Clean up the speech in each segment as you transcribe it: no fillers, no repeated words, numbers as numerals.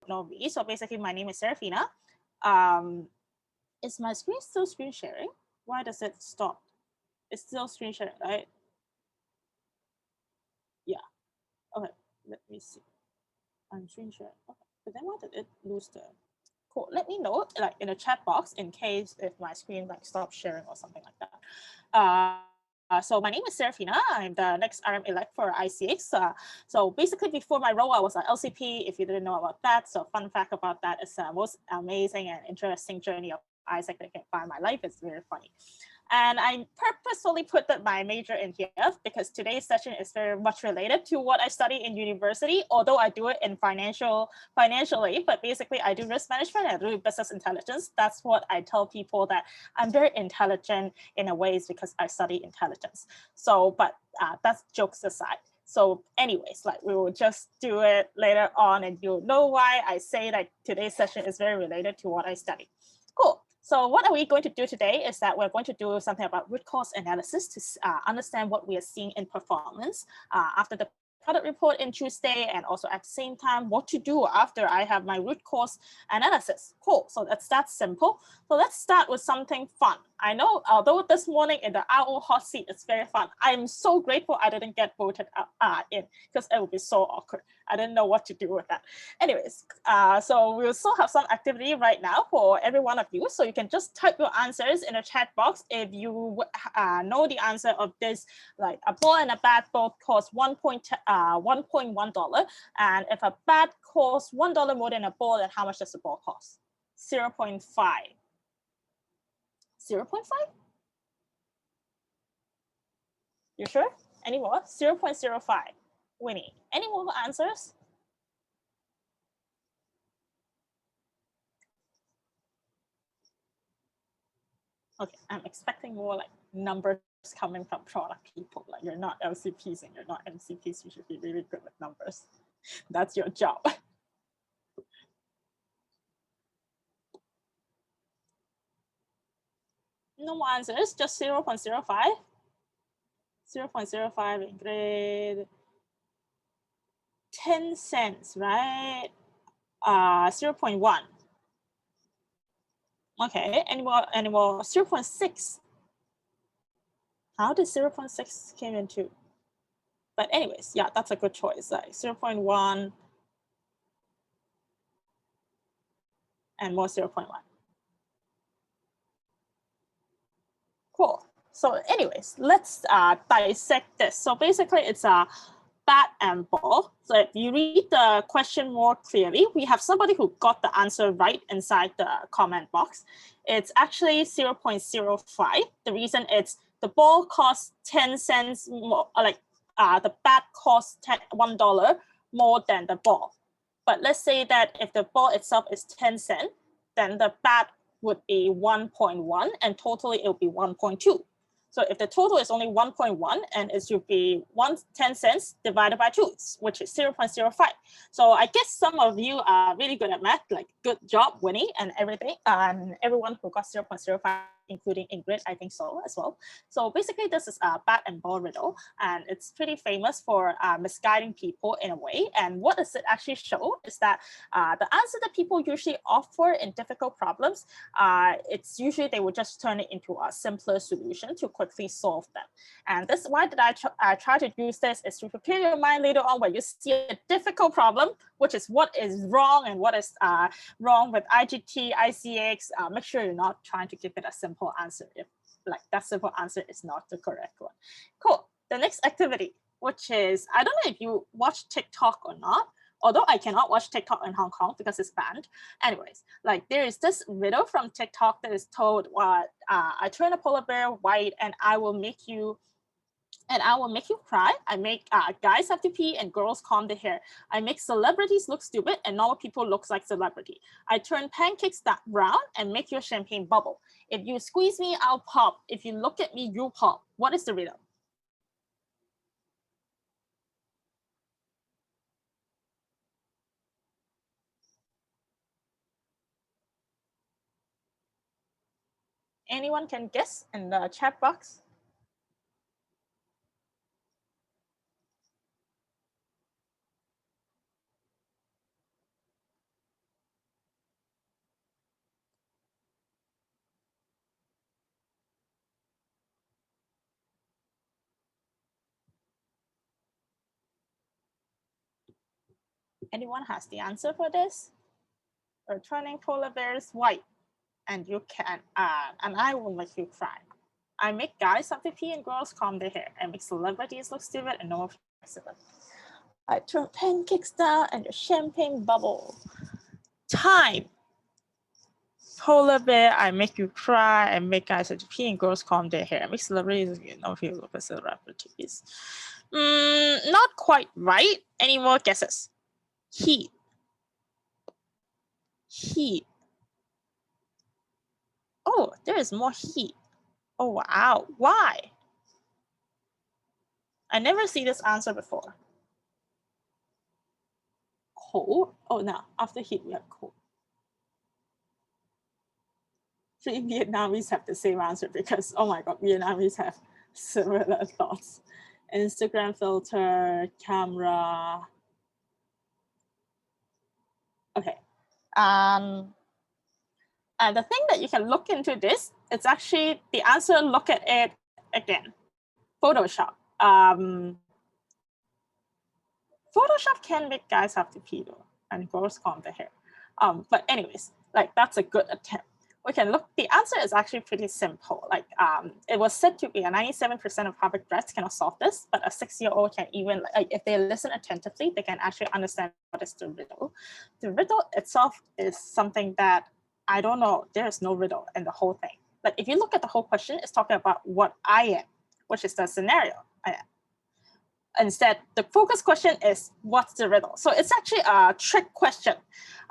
know me. So basically, my name is Serafina. Is my screen still screen sharing? Why does it stop? It's still screen sharing, right? Yeah. Okay. Let me see. I'm screen sharing. Okay. But then why did it lose the? Cool. Let me know like in the chat box in case if my screen like stops sharing or something like that. So my name is Serafina. I'm the next RM elect for iCX. So basically before my role, I was an LCP, if you didn't know about that. So fun fact about that is the most amazing and interesting journey of iCX that I can find in my life. It's very funny. And I purposefully put that my major in here because today's session is very much related to what I study in university, although I do it in financially, but basically I do risk management and I do business intelligence. That's what I tell people, that I'm very intelligent in a ways because I study intelligence. So, but that's jokes aside. So anyways, like we will just do it later on and you'll know why I say that today's session is very related to what I study. Cool. So what are we going to do today is that we're going to do something about root cause analysis to understand what we are seeing in performance after the product report in Tuesday, and also at the same time what to do after I have my root cause analysis. Cool. So that's that simple. So let's start with something fun. I know, although this morning in the RO hot seat, it's very fun. I'm so grateful I didn't get voted in because it would be so awkward. I didn't know what to do with that. Anyways, so we'll still have some activity right now for every one of you. So you can just type your answers in the chat box if you know the answer of this, like a ball and a bat both cost $1.1. And if a bat costs $1 more than a ball, then how much does the ball cost? 0.5. 0.5? You sure? Any more? 0.05. Winnie. Any more answers? Okay, I'm expecting more like numbers coming from product people. Like you're not LCPs and you're not MCPs. You should be really good with numbers. That's your job. No more answers, just 0.05. 0.05 in grade. 10 cents, right? 0.1. Okay, any more? 0.6. How did 0.6 came into? But anyways, yeah, that's a good choice. Like 0.1 and more 0.1. Cool. So anyways, let's dissect this. So basically it's a bat and ball. So if you read the question more clearly, we have somebody who got the answer right inside the comment box. It's actually 0.05. The reason it's the ball costs 10 cents more, like the bat costs $1 more than the ball. But let's say that if the ball itself is 10 cents, then the bat would be 1.1 and totally it would be 1.2. So if the total is only 1.1 and it should be 10 cents divided by 2, which is 0.05. So I guess some of you are really good at math, like good job, Winnie, and everything. And everyone who got 0.05, including Ingrid, I think so as well. So basically this is a bat and ball riddle, and it's pretty famous for misguiding people in a way. And what does it actually show is that the answer that people usually offer in difficult problems, it's usually they would just turn it into a simpler solution to quickly solve them. And this, why did I try to use this is to prepare your mind later on when you see a difficult problem, which is what is wrong and what is wrong with IGT, iCX. Make sure you're not trying to give it a simple answer if like that simple answer is not the correct one. Cool. The next activity, which is, I don't know if you watch TikTok or not, although I cannot watch TikTok in Hong Kong because it's banned. Anyways, like there is this riddle from TikTok that is told, I turn a polar bear white and I will make you cry. I make guys have to pee and girls comb their hair. I make celebrities look stupid and normal people look like celebrity. I turn pancakes that brown and make your champagne bubble. If you squeeze me, I'll pop. If you look at me, you pop. What is the riddle? Anyone can guess in the chat box? Anyone has the answer for this? Or turning polar bears white, and you can, and I will make you cry. I make guys have to pee and girls comb their hair. I make celebrities look stupid and no one fixes it. I turn pancakes down and the champagne bubble. Time. Polar bear, I make you cry. I make guys have to pee and girls comb their hair. I make celebrities, you know, feel look at celebrities. Not quite right. Any more guesses? Heat. Heat. Oh, there is more heat. Oh, wow. Why? I never see this answer before. Cold? Oh, no. After heat, we have cold. 3 Vietnamese have the same answer because, oh my God, Vietnamese have similar thoughts. Instagram filter, camera. Okay. And the thing that you can look into this, it's actually the answer, look at it again. Photoshop. Photoshop can make guys have to pee though, and girls comb their hair. But anyways, like that's a good attempt. We can look, the answer is actually pretty simple. Like it was said to be a 97% of Harvard grads cannot solve this, but a 6-year-old can even, like, if they listen attentively, they can actually understand what is the riddle. The riddle itself is something that, I don't know, there is no riddle in the whole thing. But if you look at the whole question, it's talking about what I am, which is the scenario I am. Instead, the focus question is, what's the riddle? So it's actually a trick question.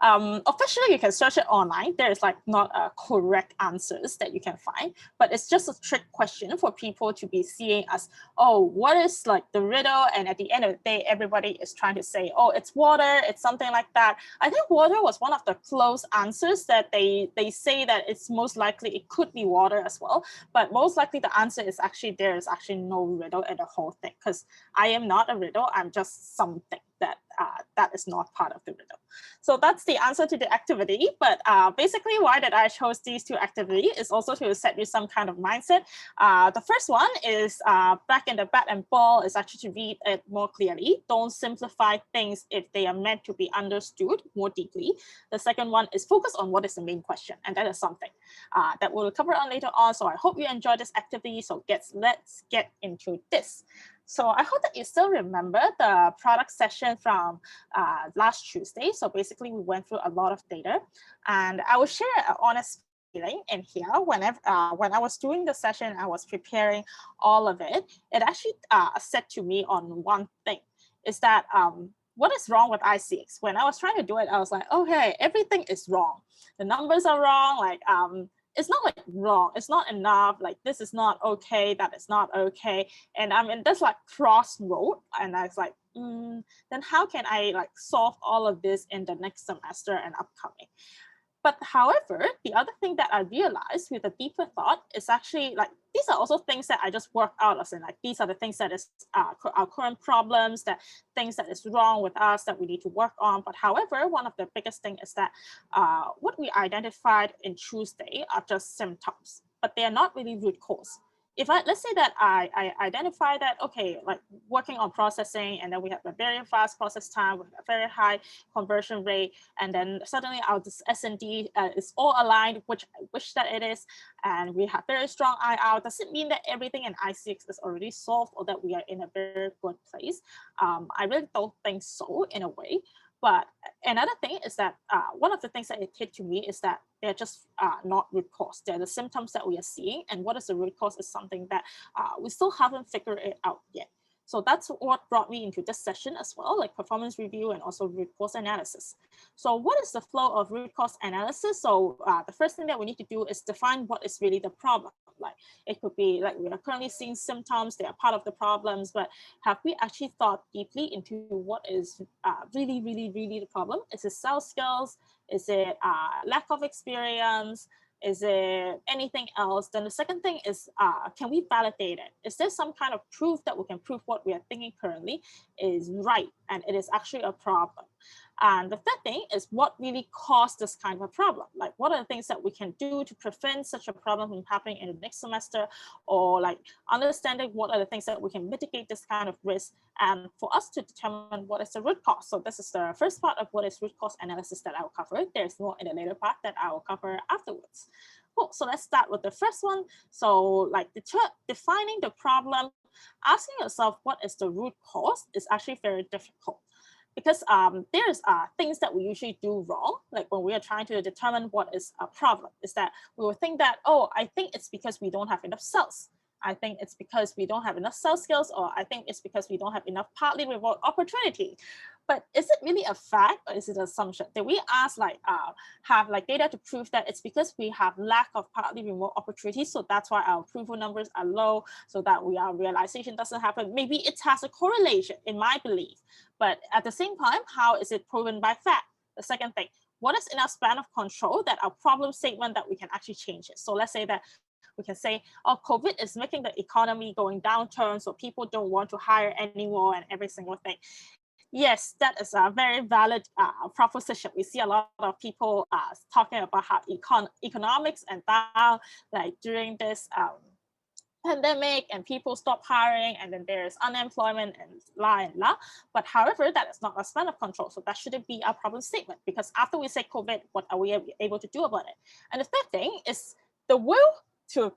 Officially, you can search it online. There is like not correct answers that you can find, but it's just a trick question for people to be seeing as, oh, what is like the riddle? And at the end of the day, everybody is trying to say, oh, it's water, it's something like that. I think water was one of the close answers that they say that it's most likely it could be water as well. But most likely the answer is actually, there is actually no riddle in the whole thing, because I am not a riddle, I'm just something that that is not part of the riddle. So that's the answer to the activity. But basically, why did I chose these two activities is also to set you some kind of mindset. The first one is back in the bat and ball is actually to read it more clearly. Don't simplify things if they are meant to be understood more deeply. The second one is focus on what is the main question, and that is something that we'll cover on later on. So I hope you enjoy this activity. So let's get into this. So I hope that you still remember the product session from last Tuesday. So basically, we went through a lot of data, and I will share an honest feeling in here. Whenever when I was doing the session, I was preparing all of it. It actually said to me on one thing is that what is wrong with iCX? When I was trying to do it, I was like, okay, everything is wrong. The numbers are wrong. Like it's not like wrong, it's not enough, like this is not okay, that is not okay. And I'm in this like crossroad, and I was like, then how can I like solve all of this in the next semester and upcoming? But however, the other thing that I realized with a deeper thought is actually like, these are also things that I just work out as in like, these are the things that is our current problems, that things that is wrong with us that we need to work on. But however, one of the biggest thing is that what we identified in Tuesday are just symptoms, but they are not really root cause. If let's say that I identify that, okay, like working on processing, and then we have a very fast process time with a very high conversion rate, and then suddenly our S&D is all aligned, which I wish that it is, and we have very strong IR, does it mean that everything in iCX is already solved or that we are in a very good place? I really don't think so in a way. But another thing is that one of the things that it hit to me is that they're just not root cause. They're the symptoms that we are seeing, and what is the root cause is something that we still haven't figured it out yet. So that's what brought me into this session as well, like performance review and also root cause analysis. So what is the flow of root cause analysis? So the first thing that we need to do is define what is really the problem. Like it could be like we are currently seeing symptoms, they are part of the problems, but have we actually thought deeply into what is really the problem? Is it sales skills? Is it lack of experience? Is it anything else? Then the second thing is, can we validate it? Is there some kind of proof that we can prove what we are thinking currently is right and it is actually a problem. And the third thing is what really caused this kind of a problem. Like, what are the things that we can do to prevent such a problem from happening in the next semester, or like understanding what are the things that we can mitigate this kind of risk, and for us to determine what is the root cause. So this is the first part of what is root cause analysis that I will cover. There's more in the later part that I will cover afterwards. Cool. So let's start with the first one. So like defining the problem, asking yourself what is the root cause is actually very difficult, because there's things that we usually do wrong. Like when we are trying to determine what is a problem, is that we will think that, oh, I think it's because we don't have enough cells. I think it's because we don't have enough cell skills, or I think it's because we don't have enough partly remote opportunity. But is it really a fact, or is it an assumption? Did we ask have data to prove that it's because we have lack of partly remote opportunities, so that's why our approval numbers are low, so that our realization doesn't happen? Maybe it has a correlation, in my belief. But at the same time, how is it proven by fact? The second thing, what is in our span of control that our problem statement that we can actually change it? So let's say that we can say, oh, COVID is making the economy going downturn, so people don't want to hire anymore and every single thing. Yes, that is a very valid proposition. We see a lot of people talking about how economics and down, like during this pandemic, and people stop hiring, and then there's unemployment and blah. But however, that is not a span of control, so that shouldn't be our problem statement, because after we say COVID, what are we able to do about it? And the third thing is the will to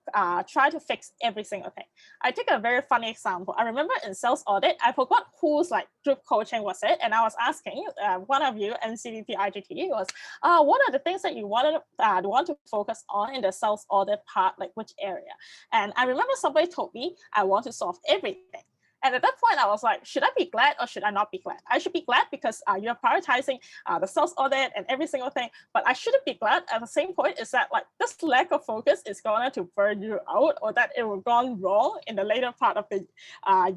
try to fix every single thing. I take a very funny example. I remember in sales audit, I forgot whose group coaching was it, and I was asking one of you, NCDP IGT, was what are the things that you want to focus on in the sales audit part, like which area? And I remember somebody told me, I want to solve everything. And at that point, I was like, should I be glad or should I not be glad? I should be glad because you're prioritizing the sales audit and every single thing, but I shouldn't be glad at the same point is that this lack of focus is going to burn you out, or that it will gone wrong in the later part of the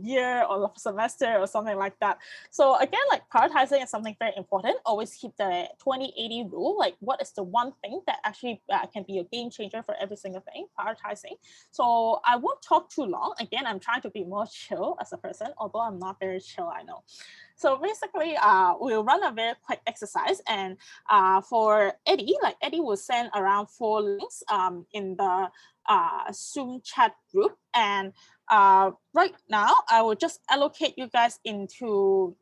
year or semester or something like that. So again, prioritizing is something very important. Always keep the 20-80 rule. Like, what is the one thing that actually can be a game changer for every single thing? Prioritizing. So I won't talk too long. Again, I'm trying to be more chill as a person, although I'm not very chill, I know. So basically, we'll run a very quick exercise, and for Eddie, Eddie will send around 4 links in the Zoom chat group, and right now I will just allocate you guys into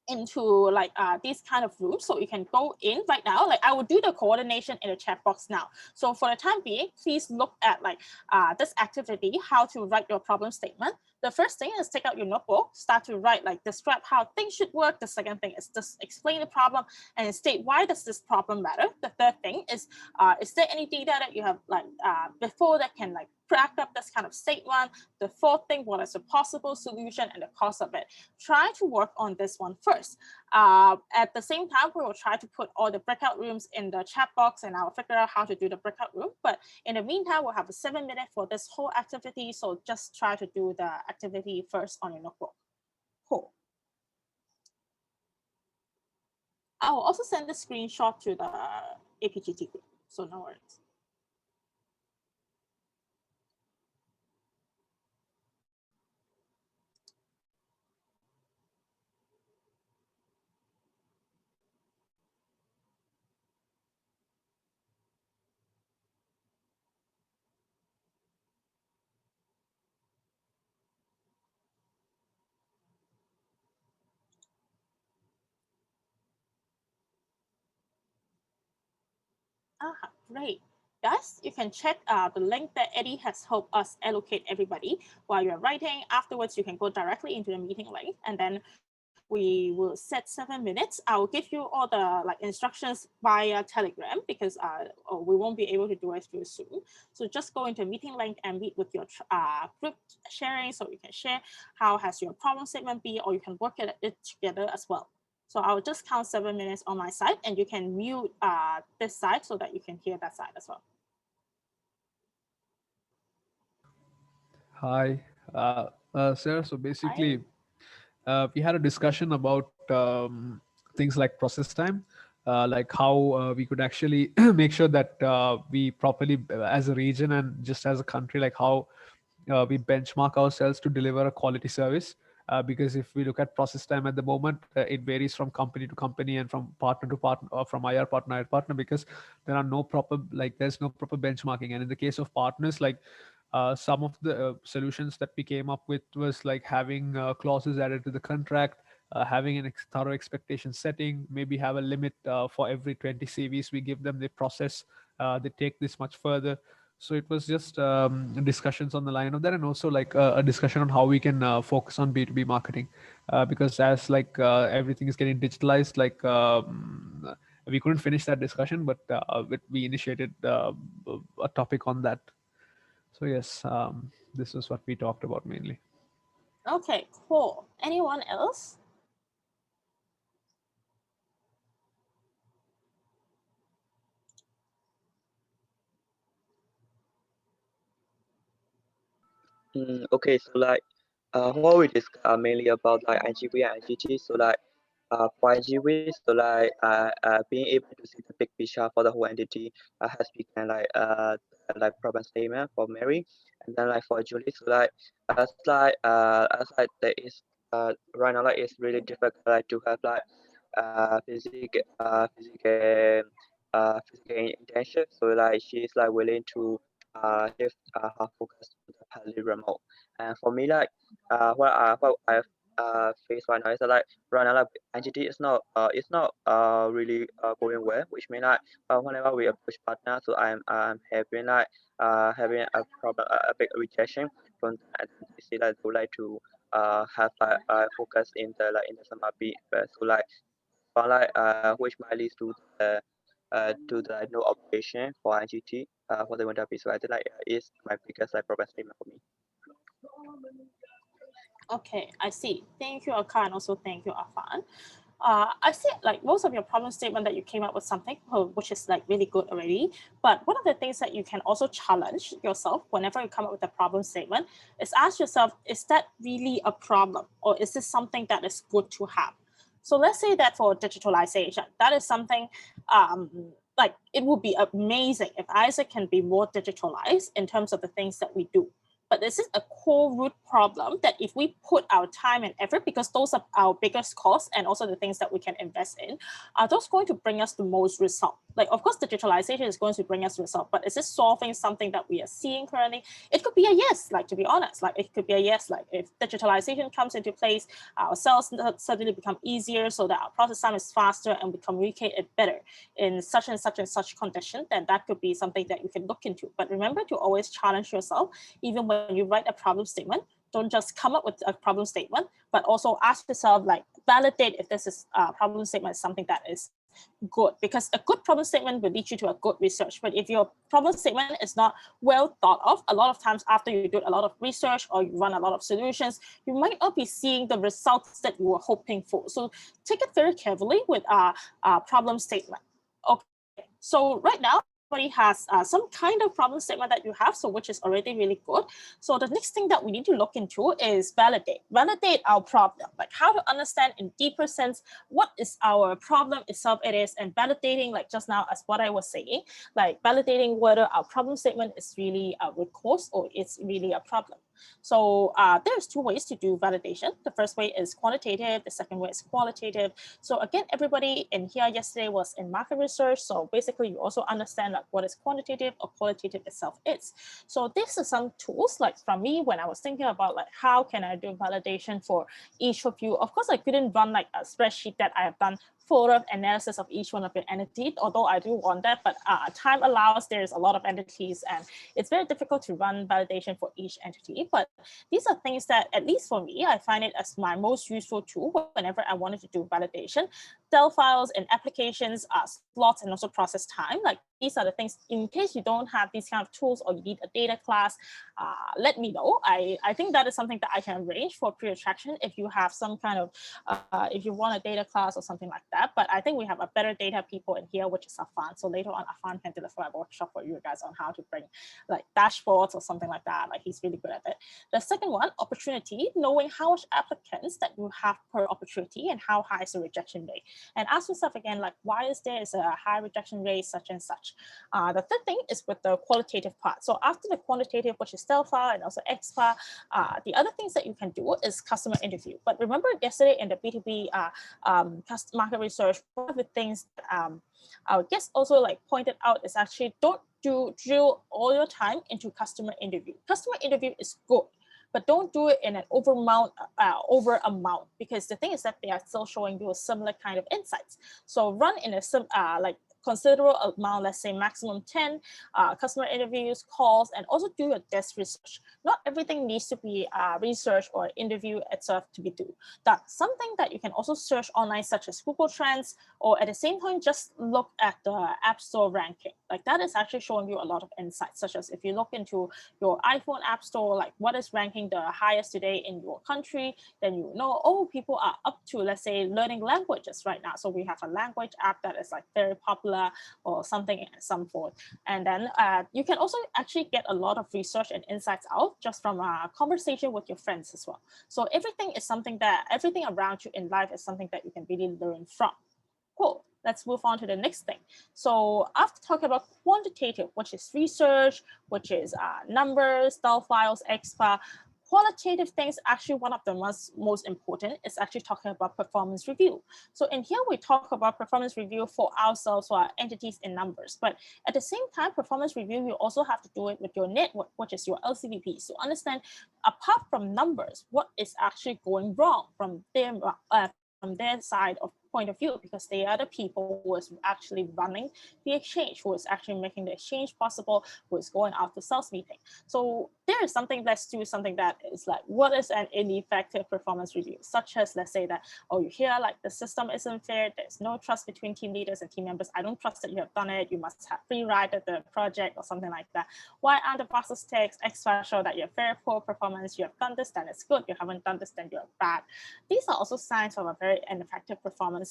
these kind of rooms, so you can go in right now. I will do the coordination in the chat box now. So for the time being, please look at this activity, how to write your problem statement. The first thing is take out your notebook, start to write, describe how things should work. The second thing is just explain the problem and state why does this problem matter. The third thing is there any data that you have before that can back up this kind of statement? The fourth thing, what is the possible solution and the cost of it? Try to work on this one first. At the same time, we will try to put all the breakout rooms in the chat box, and I'll figure out how to do the breakout room. But in the meantime, we'll have a 7 minute for this whole activity. So just try to do the activity first on your notebook. Cool. I will also send the screenshot to the APGT group, so no worries. Great. Guys, you can check the link that Eddie has helped us allocate everybody while you're writing. Afterwards, you can go directly into the meeting link, and then we will set 7 minutes. I will give you all the instructions via Telegram, because we won't be able to do it through Zoom. So just go into meeting link and meet with your group sharing, so you can share how has your problem statement be, or you can work at it together as well. So I'll just count 7 minutes on my side, and you can mute this side so that you can hear that side as well. Hi, Sarah. So basically, we had a discussion about things like process time, like how we could actually make sure that we properly, as a region and just as a country, like how we benchmark ourselves to deliver a quality service because if we look at process time at the moment, it varies from company to company and from partner to partner, or from IR partner to partner, because there are no proper, like there's no proper benchmarking. And in the case of partners, like some of the solutions that we came up with was like having clauses added to the contract, having an thorough expectation setting, maybe have a limit for every 20 CVs we give them, they process, they take this much further. So it was just discussions on the line of that, and also like a discussion on how we can focus on B2B marketing, because as like everything is getting digitalized, like we couldn't finish that discussion, but we initiated a topic on that. So yes, this is what we talked about mainly. Okay, cool. Anyone else? Okay, so like what we discuss are mainly about like IGV and IGT. So like for IGV, so being able to see the big picture for the whole entity has become like problem statement for Mary, and then like for Julie, so like as like there is right now like it's really difficult like to have like physical intention. So like she's like willing to shift her focus to the partly remote. And for me, like what I've faced right now is that like right now like entity is not really going well, which means like whenever we approach partner, so I'm having like having a problem, a big rejection from the agency that would like to have like focus in the summer B, so like which might lead to the no operation for IGT for the winter piece. So I think like is my biggest like problem statement for me. Okay, I see. Thank you, Akan, and also thank you, Afan. I see like most of your problem statement that you came up with something which is like really good already. But one of the things that you can also challenge yourself whenever you come up with a problem statement is ask yourself, is that really a problem, or is this something that is good to have? So let's say that for digitalization, that is something like it would be amazing if iCX can be more digitalized in terms of the things that we do. But this is a core root problem that if we put our time and effort, because those are our biggest costs and also the things that we can invest in, are those going to bring us the most result? Like, of course, digitalization is going to bring us result, but is it solving something that we are seeing currently? It could be a yes, like to be honest, like it could be a yes, like if digitalization comes into place, our sales suddenly become easier so that our process time is faster and we communicate it better in such and such and such condition, then that could be something that you can look into. But remember to always challenge yourself, even when you write a problem statement. Don't just come up with a problem statement, but also ask yourself, like, validate if this is a problem statement is something that is good, because a good problem statement will lead you to a good research. But if your problem statement is not well thought of, a lot of times after you do a lot of research or you run a lot of solutions, you might not be seeing the results that you were hoping for. So take it very carefully with a problem statement. Okay, so right now, has some kind of problem statement that you have, so which is already really good. So the next thing that we need to look into is validate our problem, like how to understand in deeper sense what is our problem itself it is, and validating, like just now as what I was saying, like validating whether our problem statement is really a root cause or it's really a problem. So there's two ways to do validation. The first way is quantitative, the second way is qualitative. So again, everybody in here yesterday was in market research. So basically you also understand like what is quantitative or qualitative itself is. So these are some tools like from me when I was thinking about like how can I do validation for each of you. Of course, I couldn't run like a spreadsheet that I have done full analysis of each one of your entities, although I do want that, but time allows, there's a lot of entities and it's very difficult to run validation for each entity. But these are things that, at least for me, I find it as my most useful tool whenever I wanted to do validation. Del files and applications, slots, and also process time. Like these are the things, in case you don't have these kind of tools or you need a data class, let me know. I think that is something that I can arrange for pre-attraction if you have some kind of, if you want a data class or something like that. But I think we have a better data people in here, which is Afan. So later on, Afan can deliver a workshop for you guys on how to bring like dashboards or something like that. Like he's really good at it. The second one, opportunity, knowing how much applicants that you have per opportunity and how high is the rejection rate. and ask yourself again, like, why is there a high rejection rate, such and such. The third thing is with the qualitative part. So after the quantitative, which is STELFA and also XFA, the other things that you can do is customer interview. But remember yesterday in the B2B market research, one of the things our guest also like pointed out is actually don't drill all your time into customer interview. Customer interview is good, but don't do it in an over amount, because the thing is that they are still showing you a similar kind of insights. So run in a like considerable amount, let's say maximum 10 customer interviews, calls, and also do your desk research. Not everything needs to be research or interview itself to be done. That's something that you can also search online, such as Google Trends, or at the same time, just look at the App Store ranking. Like that is actually showing you a lot of insights, such as if you look into your iPhone App Store, like what is ranking the highest today in your country, then you know, oh, people are up to, let's say, learning languages right now. So we have a language app that is like very popular, or something in some form. And then you can also actually get a lot of research and insights out just from a conversation with your friends as well. So everything around you in life is something that you can really learn from. Cool. Let's move on to the next thing. So after talking about quantitative, which is research, which is numbers, style files, XFA, qualitative things, actually one of the most important is actually talking about performance review. So in here, we talk about performance review for ourselves, for our entities in numbers. But at the same time, performance review, you also have to do it with your network, which is your LCVP. So understand, apart from numbers, what is actually going wrong from their side of point of view, because they are the people who is actually running the exchange, who is actually making the exchange possible, who is going out to sales meeting. So there is something, let's do something that is like, what is an ineffective performance review? Such as, let's say that, oh, you hear like the system isn't fair, there's no trust between team leaders and team members. I don't trust that you have done it. You must have rewritten the project or something like that. Why aren't the process takes extra show that you have very poor performance? You have done this, then it's good. You haven't done this, then you're bad. These are also signs of a very ineffective performance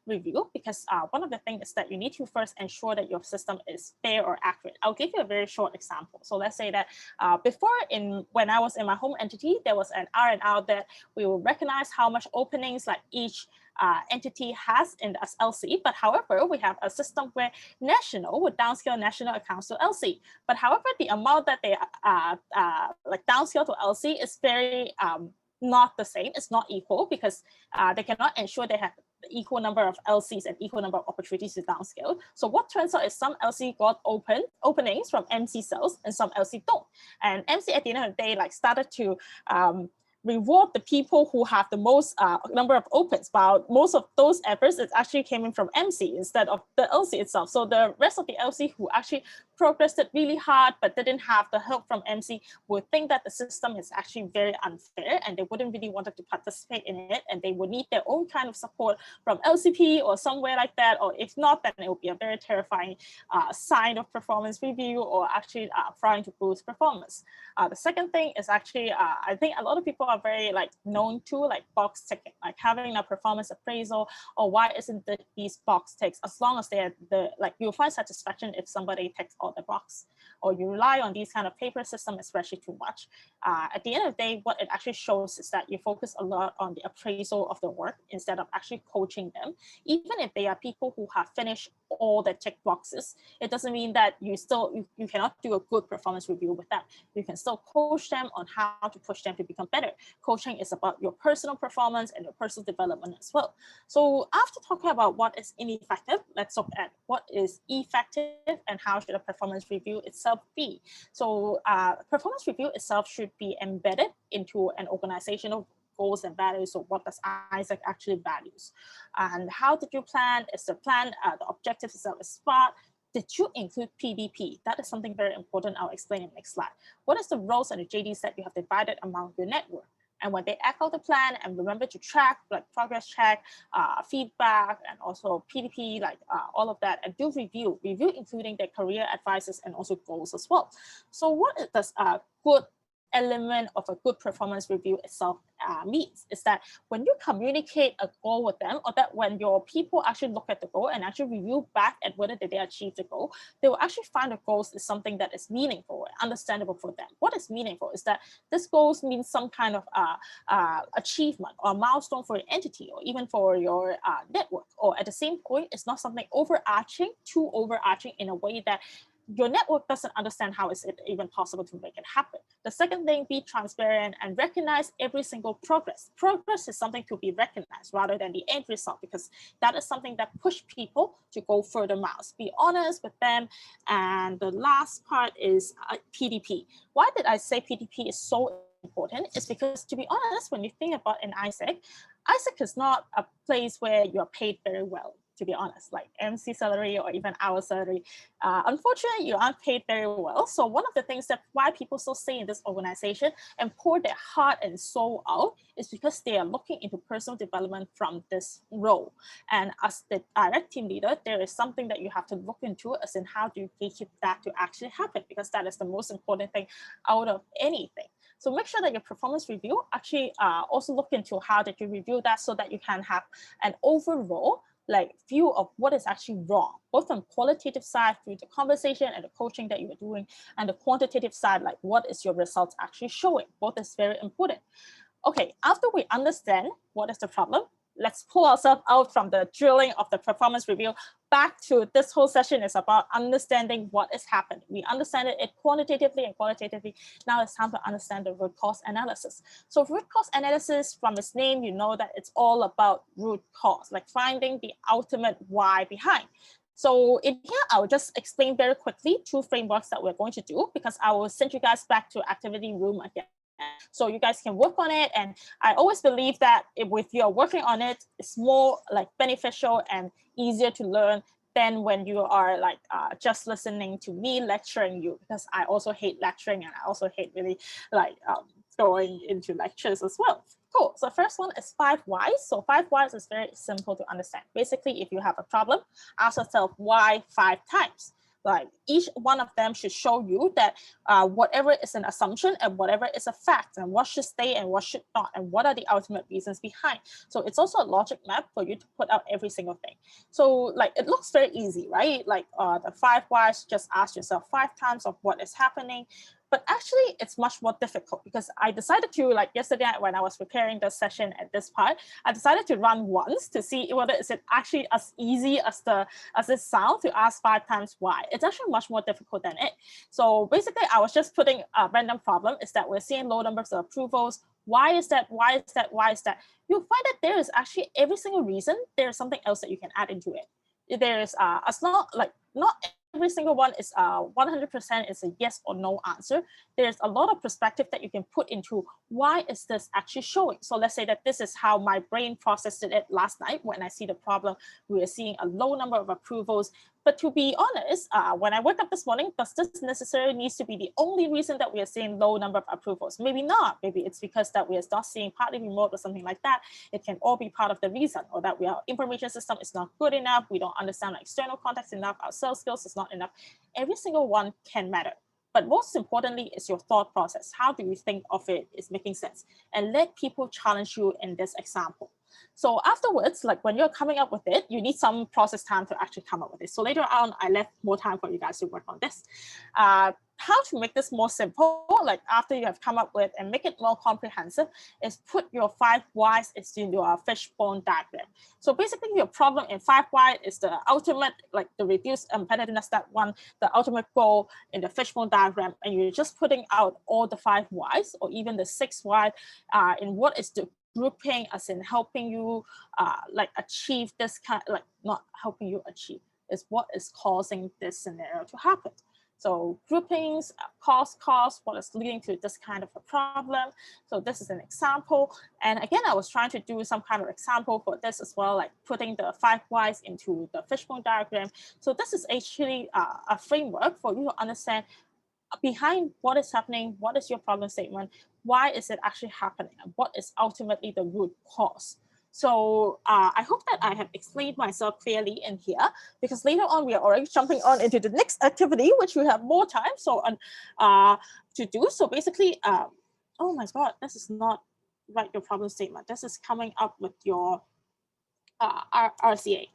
review, because one of the things is that you need to first ensure that your system is fair or accurate. I'll give you a very short example. So let's say that before, when I was in my home entity, there was an R&R that we will recognize how much openings like each entity has in the LC. But however, we have a system where national would downscale national accounts to LC. But however, the amount that they like downscale to LC is very not the same. It's not equal, because they cannot ensure they have the equal number of LCs and equal number of opportunities to downscale. So what turns out is some LC got openings from MC cells and some LC don't. And MC at the end of the day like started to reward the people who have the most number of opens, but most of those efforts is actually came in from MC instead of the LC itself. So the rest of the LC who actually progressed it really hard but didn't have the help from MC would think that the system is actually very unfair, and they wouldn't really want to participate in it, and they would need their own kind of support from LCP or somewhere like that, or if not, then it would be a very terrifying sign of performance review, or actually trying to boost performance. The second thing is actually, I think a lot of people are very like known to like box ticking, like having a performance appraisal, or why isn't these box ticks, as long as they're like you'll find satisfaction if somebody ticks all the box, or you rely on these kind of paper system especially too much. At the end of the day, what it actually shows is that you focus a lot on the appraisal of the work instead of actually coaching them. Even if they are people who have finished all the tick boxes, it doesn't mean that you cannot do a good performance review with them. You can still coach them on how to push them to become better. Coaching is about your personal performance and your personal development as well. So after talking about what is ineffective, let's look at what is effective and how should a performance review itself be. So performance review itself should be embedded into an organizational goals and values. So what does iCX actually values? And how did you plan? Is the plan, the objective itself is SMART? Did you include PDP? That is something very important. I'll explain in the next slide. What is the roles and the JDs that you have divided among your network? And when they echo the plan, and remember to track, like progress check, feedback, and also PDP, like all of that, and do review including their career advices and also goals as well. So what does good element of a good performance review itself means, is that when you communicate a goal with them, or that when your people actually look at the goal and actually review back at whether they achieved the goal, they will actually find the goals is something that is meaningful and understandable for them. What is meaningful is that this goals means some kind of achievement or milestone for your entity, or even for your network, or at the same point, it's not something overarching, too overarching in a way that your network doesn't understand how is it even possible to make it happen. The second thing, be transparent and recognize every single progress. Progress is something to be recognized rather than the end result, because that is something that push people to go further miles. Be honest with them. And the last part is PDP. Why did I say PDP is so important? It's because, to be honest, when you think about an iCX is not a place where you're paid very well. To be honest, like MC salary or even hour salary, unfortunately, you aren't paid very well. So one of the things that why people still stay in this organization and pour their heart and soul out is because they are looking into personal development from this role. And as the direct team leader, there is something that you have to look into, as in how do you get that to actually happen, because that is the most important thing out of anything. So make sure that your performance review actually also look into how did you review that, so that you can have an overall view of what is actually wrong, both on qualitative side through the conversation and the coaching that you are doing, and the quantitative side, like what is your results actually showing. Both is very important. Okay, after we understand what is the problem, let's pull ourselves out from the drilling of the performance review back to this whole session is about understanding what is happening. We understand it quantitatively and qualitatively. Now it's time to understand the root cause analysis. So root cause analysis, from its name, you know that it's all about root cause, like finding the ultimate why behind. So in here, I will just explain very quickly 2 frameworks that we're going to do, because I will send you guys back to activity room again, so you guys can work on it. And I always believe that if you're working on it, it's more like beneficial and easier to learn than when you are like just listening to me lecturing you, because I also hate lecturing, and I also hate really like going into lectures as well. Cool. So first one is 5 whys. So 5 whys is very simple to understand. Basically, if you have a problem, ask yourself why 5 times. Like each one of them should show you that whatever is an assumption and whatever is a fact, and what should stay and what should not, and what are the ultimate reasons behind. So it's also a logic map for you to put out every single thing. So like it looks very easy, right? Like the 5 whys, just ask yourself 5 times of what is happening. But actually, it's much more difficult, because I decided to, like yesterday when I was preparing the session at this part, I decided to run once to see whether is it actually as easy as it sounds to ask 5 times why. It's actually much more difficult than it. So basically, I was just putting a random problem, is that we're seeing low numbers of approvals. Why is that? Why is that? Why is that? You'll find that there is actually every single reason, there's something else that you can add into it. There's not every single one is 100% is a yes or no answer. There's a lot of perspective that you can put into why is this actually showing. So let's say that this is how my brain processed it last night when I see the problem. We are seeing a low number of approvals. But to be honest, when I woke up this morning, does this necessarily needs to be the only reason that we are seeing low number of approvals? Maybe not. Maybe it's because that we are not seeing partly remote or something like that. It can all be part of the reason, or that our information system is not good enough. We don't understand the external context enough. Our sales skills is not enough. Every single one can matter. But most importantly is your thought process. How do you think of it is making sense? And let people challenge you in this example. So afterwards, like when you're coming up with it, you need some process time to actually come up with it. So later on, I left more time for you guys to work on this. How to make this more simple, like after you have come up with and make it more comprehensive, is put your 5 whys into your fishbone diagram. So basically your problem in 5 why is the ultimate, like the reduced competitiveness, that one, the ultimate goal in the fishbone diagram, and you're just putting out all the 5 whys or even the 6 why in what is the grouping, as in helping you like achieve this kind, like not helping you achieve, is what is causing this scenario to happen. So groupings, cause, what is leading to this kind of a problem. So this is an example. And again, I was trying to do some kind of example for this as well, like putting the 5 whys into the fishbone diagram. So this is actually a framework for you to understand behind what is happening, what is your problem statement, why is it actually happening, and what is ultimately the root cause. So I hope that I have explained myself clearly in here, because later on we are already jumping on into the next activity, which we have more time to do. So basically, oh my God, this is not write your problem statement. This is coming up with your RCA.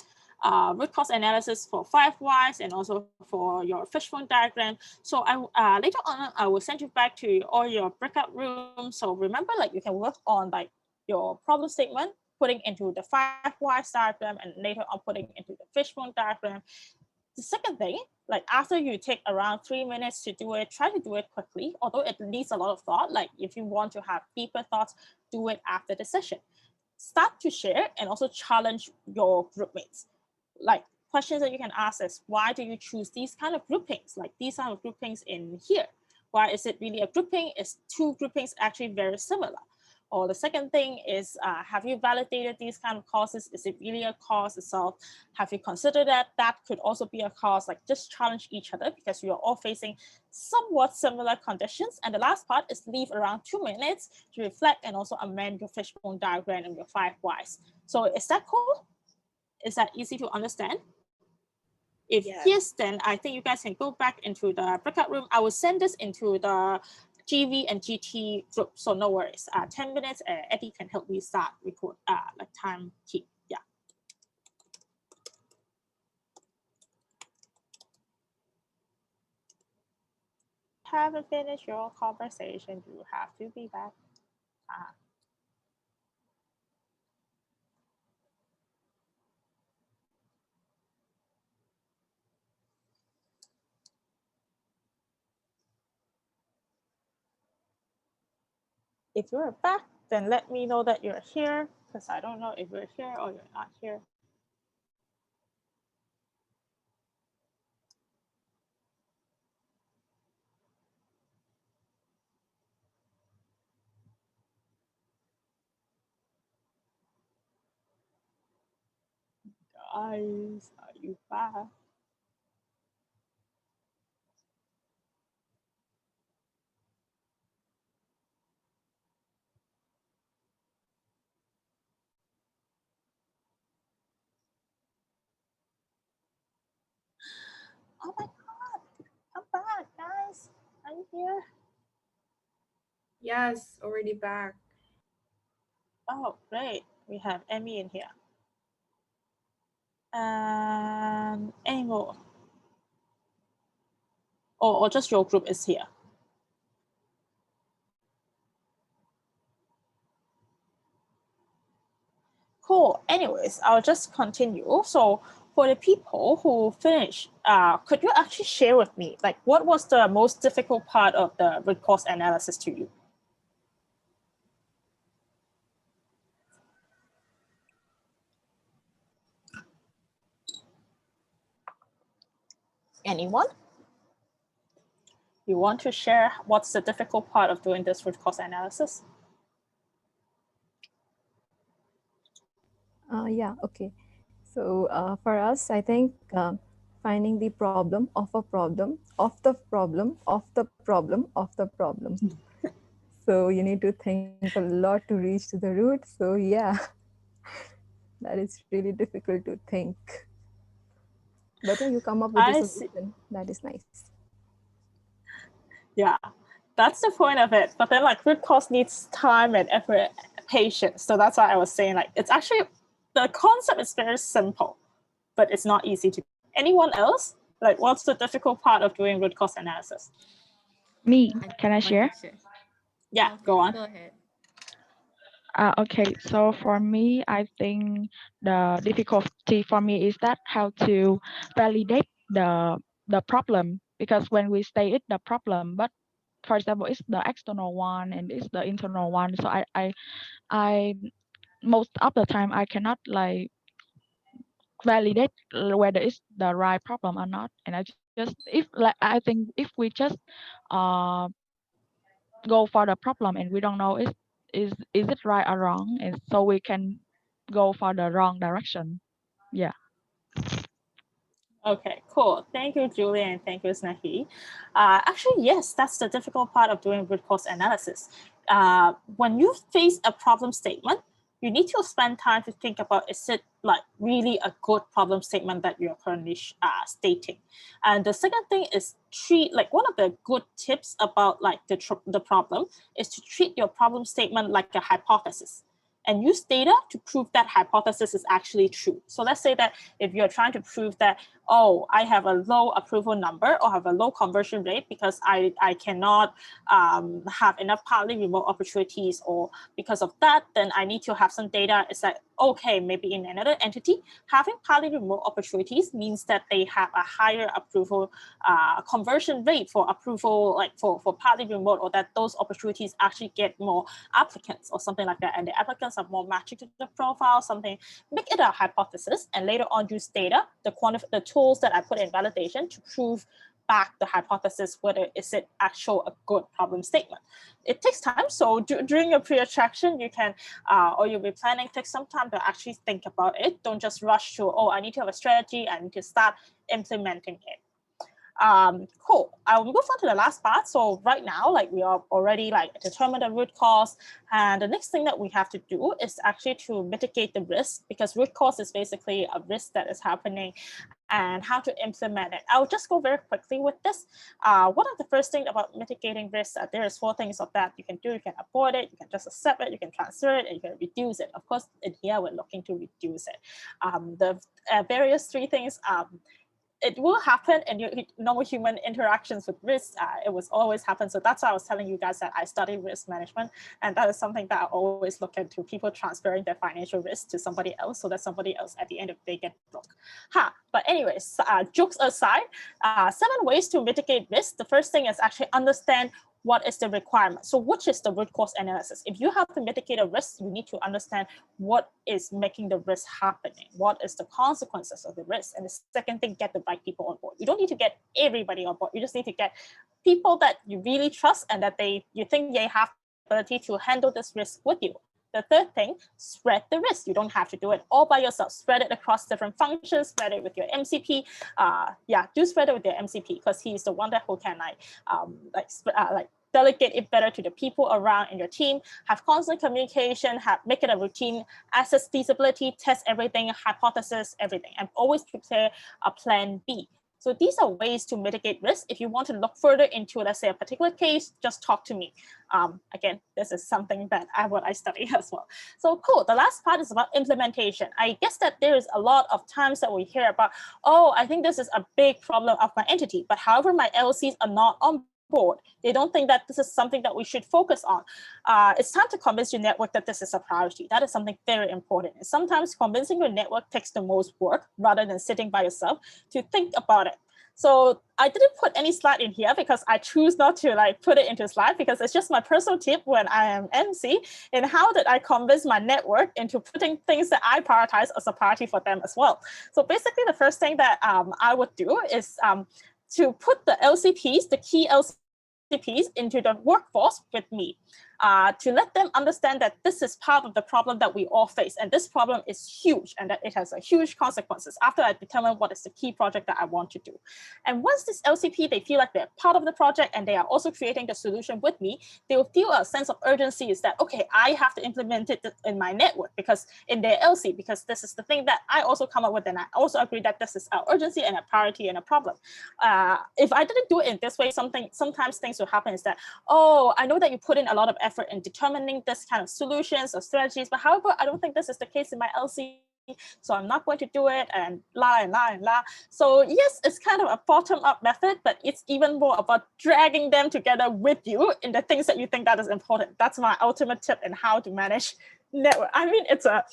Root cause analysis for 5 whys and also for your fishbone diagram. So I later on I will send you back to all your breakout rooms. So remember, like you can work on like your problem statement, putting into the 5 whys diagram, and later on putting into the fishbone diagram. The second thing, like after you take around 3 minutes to do it, try to do it quickly. Although it needs a lot of thought. Like if you want to have deeper thoughts, do it after the session. Start to share and also challenge your group mates. Like questions that you can ask is, why do you choose these kind of groupings? Like these kind of groupings in here. Why is it really a grouping? Is 2 groupings actually very similar? Or the second thing is, have you validated these kind of causes? Is it really a cause itself? Have you considered that that could also be a cause? Like just challenge each other because you are all facing somewhat similar conditions. And the last part is leave around 2 minutes to reflect and also amend your fishbone diagram and your 5 whys. So is that cool? Is that easy to understand? If yes, then I think you guys can go back into the breakout room. I will send this into the GV and GT group, so no worries. 10 minutes, Eddie can help me start record, like time keep, yeah. Haven't finished your conversation, you have to be back. If you're back, then let me know that you're here, because I don't know if you're here or you're not here. Guys, are you back? Oh my God, come back, guys. Are you here? Yes, already back. Oh, great. We have Emmy in here. Any more? Or just your group is here? Cool. Anyways, I'll just continue. So for the people who finished, could you actually share with me, like what was the most difficult part of the root cause analysis to you? Anyone? You want to share what's the difficult part of doing this root cause analysis? Yeah, okay. So for us, I think finding the problem of a problem, of the problem, of the problem, of the problem. So you need to think a lot to reach to the root. So yeah, that is really difficult to think. But yeah, you come up with a solution. That is nice. Yeah, that's the point of it. But then like root cause needs time and effort, patience. So that's why I was saying like, it's actually, the concept is very simple, but it's not easy to. Anyone else? Like what's the difficult part of doing root cause analysis? Me, can I share? Yeah, go on. Go ahead. Okay, so for me, I think the difficulty for me is that how to validate the problem, because when we say it's the problem, but for example, it's the external one and it's the internal one. So I most of the time I cannot like validate whether it's the right problem or not. And I just I think if we just go for the problem and we don't know is it right or wrong, and so we can go for the wrong direction. Yeah. Okay, cool. Thank you, Julia, and thank you, Snahi. Actually, yes, that's the difficult part of doing root cause analysis. When you face a problem statement, you need to spend time to think about, is it like really a good problem statement that you're currently stating? And the second thing is one of the good tips about like the problem is to treat your problem statement like a hypothesis, and use data to prove that hypothesis is actually true. So let's say that if you're trying to prove that, oh, I have a low approval number or have a low conversion rate because I cannot have enough partly remote opportunities, or because of that, then I need to have some data. It's like, okay, maybe in another entity, having partly remote opportunities means that they have a higher approval conversion rate for approval, like for partly remote, or that those opportunities actually get more applicants or something like that. And the applicants are more matching to the profile, something, make it a hypothesis, and later on use data, the tools that I put in validation to prove back the hypothesis, whether is it actual a good problem statement. It takes time. So during your pre-attraction, you can, or you'll be planning, take some time to actually think about it. Don't just rush to, oh, I need to have a strategy, I need to start implementing it. Cool. I'll move on to the last part. So right now, like we are already like determined the root cause, and the next thing that we have to do is actually to mitigate the risk, because root cause is basically a risk that is happening, and how to implement it. I'll just go very quickly with this. One of the first things about mitigating risk, there is 4 things of that you can do. You can avoid it, you can just accept it, you can transfer it, and you can reduce it. Of course, in here, we're looking to reduce it. The various 3 things, it will happen in your normal human interactions with risk. It will always happen. So that's why I was telling you guys that I study risk management. And that is something that I always look into, people transferring their financial risk to somebody else, so that somebody else at the end of the day get broke. But anyways, jokes aside, 7 ways to mitigate risk. The first thing is actually understand what is the requirement. So which is the root cause analysis? If you have to mitigate a risk, you need to understand what is making the risk happening. What is the consequences of the risk? And the second thing, get the right people on board. You don't need to get everybody on board. You just need to get people that you really trust and that you think they have the ability to handle this risk with you. The third thing, spread the risk. You don't have to do it all by yourself. Spread it across different functions, spread it with your MCP. Do spread it with your MCP, because he's the one that who can delegate it better to the people around in your team. Have constant communication, make it a routine, assess feasibility, test everything, hypothesis, everything, and always prepare a plan B. So these are ways to mitigate risk. If you want to look further into, let's say, a particular case, just talk to me. Again, this is something that I study as well. So cool, the last part is about implementation. I guess that there is a lot of times that we hear about, oh, I think this is a big problem of my entity, but however, my LCs are not on board. They don't think that this is something that we should focus on. It's time to convince your network that this is a priority. That is something very important. And sometimes convincing your network takes the most work rather than sitting by yourself to think about it. So I didn't put any slide in here because I choose not to put it into a slide, because it's just my personal tip when I am MC, and how did I convince my network into putting things that I prioritize as a priority for them as well. So basically the first thing that I would do is to put the LCPs, the key LCPs, into the workforce with me, to let them understand that this is part of the problem that we all face, and this problem is huge, and that it has a huge consequences after I determine what is the key project that I want to do. And once this LCP, they feel like they're part of the project and they are also creating the solution with me, they will feel a sense of urgency, is that, okay, I have to implement it in my network, because in their LC, because this is the thing that I also come up with, and I also agree that this is our urgency and a priority and a problem. If I didn't do it in this way, sometimes things will happen is that, oh, I know that you put in a lot of effort in determining this kind of solutions or strategies, but however, I don't think this is the case in my LC, so I'm not going to do it, and la. So yes, it's kind of a bottom-up method, but it's even more about dragging them together with you in the things that you think that is important. That's my ultimate tip in how to manage network. I mean, it's a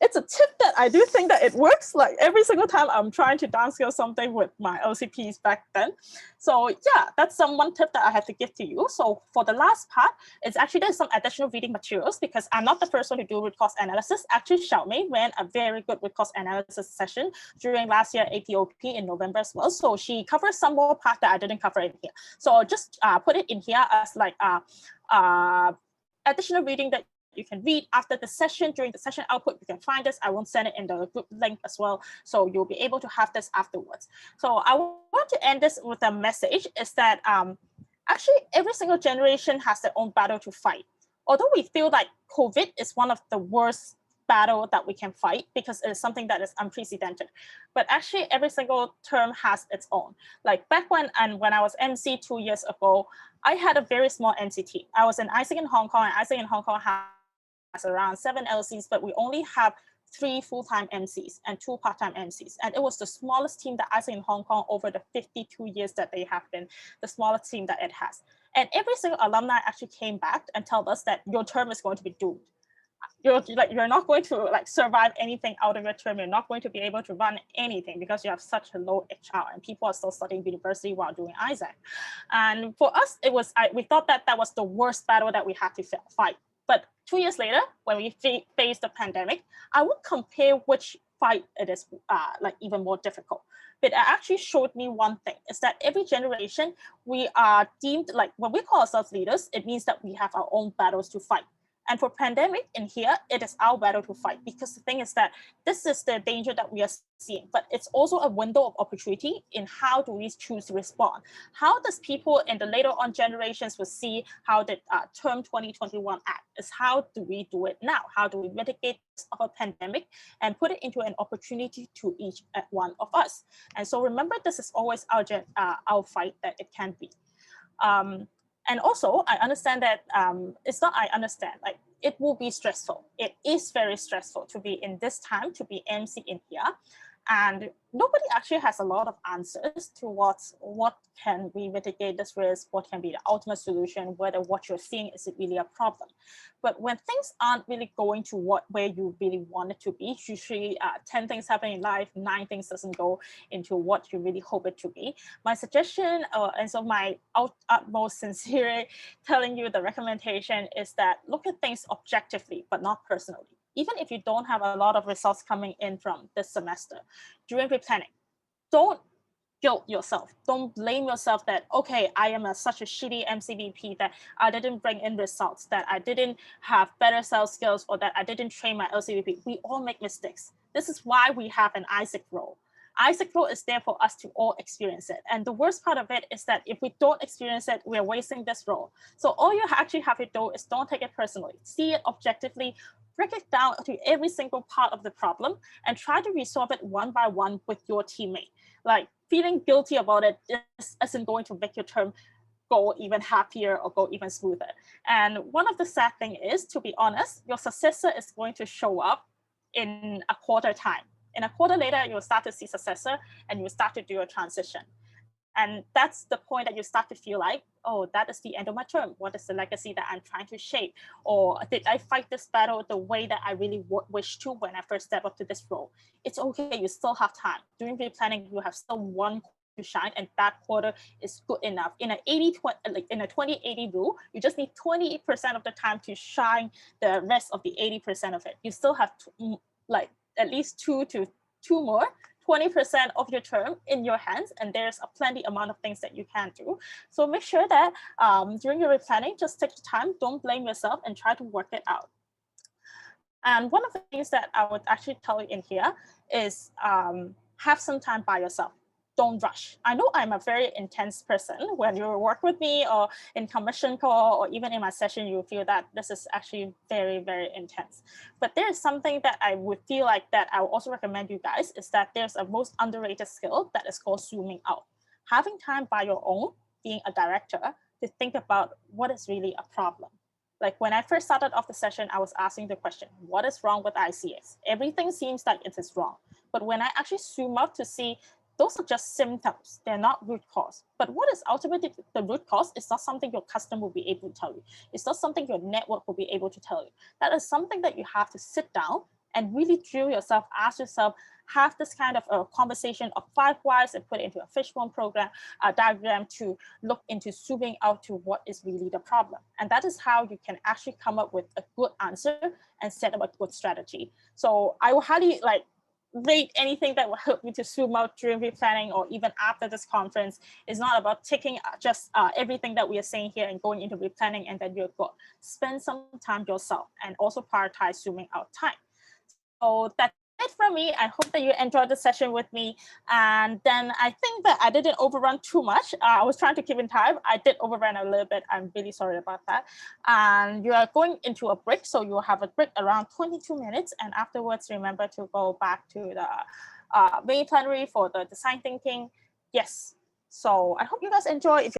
tip that I do think that it works. Like every single time I'm trying to downscale something with my LCPs back then. So yeah, that's one tip that I have to give to you. So for the last part, it's actually there's some additional reading materials, because I'm not the first one to do root cause analysis. Actually, Xiaomei ran a very good root cause analysis session during last year APOP in November as well. So she covers some more part that I didn't cover in here. So just put it in here as like additional reading that you can read after the session. During the session output, you can find this. I won't send it in the group link as well, so you'll be able to have this afterwards. So I want to end this with a message, is that actually every single generation has their own battle to fight. Although we feel like COVID is one of the worst battle that we can fight because it is something that is unprecedented. But actually every single term has its own. Like back when I was MC 2 years ago, I had a very small MC team. I was in iCX in Hong Kong, and iCX in Hong Kong has around 7 LCs, but we only have 3 full-time MCs and 2 part-time MCs. And it was the smallest team that iCX in Hong Kong over the 52 years that they have been, the smallest team that it has. And every single alumni actually came back and told us that your term is going to be doomed. You're not going to like survive anything out of your term. You're not going to be able to run anything because you have such a low HR and people are still studying university while doing iCX. And for us, we thought that that was the worst battle that we had to fight. But 2 years later, when we faced the pandemic, I would compare which fight it is like even more difficult. But it actually showed me one thing, is that every generation we are deemed, like when we call ourselves leaders, it means that we have our own battles to fight. And for pandemic in here, it is our battle to fight, because the thing is that this is the danger that we are seeing, but it's also a window of opportunity in how do we choose to respond. How does people in the later on generations will see how the term 2021 act is, how do we do it now? How do we mitigate of a pandemic and put it into an opportunity to each one of us? And so remember, this is always our fight that it can be. And also, I understand that it's not I understand, like it will be stressful. It is very stressful to be in this time, to be MC in here. And nobody actually has a lot of answers to what can we mitigate this risk, what can be the ultimate solution, whether what you're seeing is really a problem. But when things aren't really going to where you really want it to be, usually 10 things happen in life, 9 things doesn't go into what you really hope it to be. My suggestion, and so my utmost sincere telling you the recommendation is that look at things objectively, but not personally. Even if you don't have a lot of results coming in from this semester, during pre-planning, don't guilt yourself. Don't blame yourself that, okay, I am such a shitty MCVP that I didn't bring in results, that I didn't have better sales skills, or that I didn't train my LCVP. We all make mistakes. This is why we have an iCX role. iCX role is there for us to all experience it. And the worst part of it is that if we don't experience it, we're wasting this role. So all you actually have to do is don't take it personally. See it objectively, break it down to every single part of the problem, and try to resolve it one by one with your teammate. Like feeling guilty about it isn't going to make your term go even happier or go even smoother. And one of the sad thing is, to be honest, your successor is going to show up in a quarter time. In a quarter later, you'll start to see successor and you'll start to do a transition. And that's the point that you start to feel like, oh, that is the end of my term. What is the legacy that I'm trying to shape? Or did I fight this battle the way that I really wish to when I first step up to this role? It's okay, you still have time. During pre-planning, you have still one to shine, and that quarter is good enough. In a 20-80 rule, you just need 20% of the time to shine the rest of the 80% of it. You still have like at least 2 more 20% of your term in your hands, and there's a plenty amount of things that you can do. So make sure that during your replanning, just take the time, don't blame yourself, and try to work it out. And one of the things that I would actually tell you in here is have some time by yourself. Don't rush. I know I'm a very intense person. When you work with me or in commission call or even in my session, you feel that this is actually very, very intense. But there is something that I would feel like that I would also recommend you guys is that there's a most underrated skill that is called zooming out. Having time by your own, being a director, to think about what is really a problem. Like when I first started off the session, I was asking the question, what is wrong with iCX? Everything seems like it is wrong. But when I actually zoom out to see those are just symptoms, they're not root cause. But what is ultimately the root cause is not something your customer will be able to tell you. It's not something your network will be able to tell you. That is something that you have to sit down and really drill yourself, ask yourself, have this kind of a conversation of 5 whys and put it into a fishbone diagram to look into zooming out to what is really the problem. And that is how you can actually come up with a good answer and set up a good strategy. So I will highly rate anything that will help you to zoom out during replanning or even after this conference. Is not about taking just everything that we are saying here and going into replanning and then you're good. Spend some time yourself and also prioritize zooming out time. So that's it from me. I hope that you enjoyed the session with me. And then I think that I didn't overrun too much. I was trying to keep in time. I did overrun a little bit. I'm really sorry about that. And you are going into a break. So you'll have a break around 22 minutes. And afterwards, remember to go back to the main plenary for the design thinking. Yes. So I hope you guys enjoy. If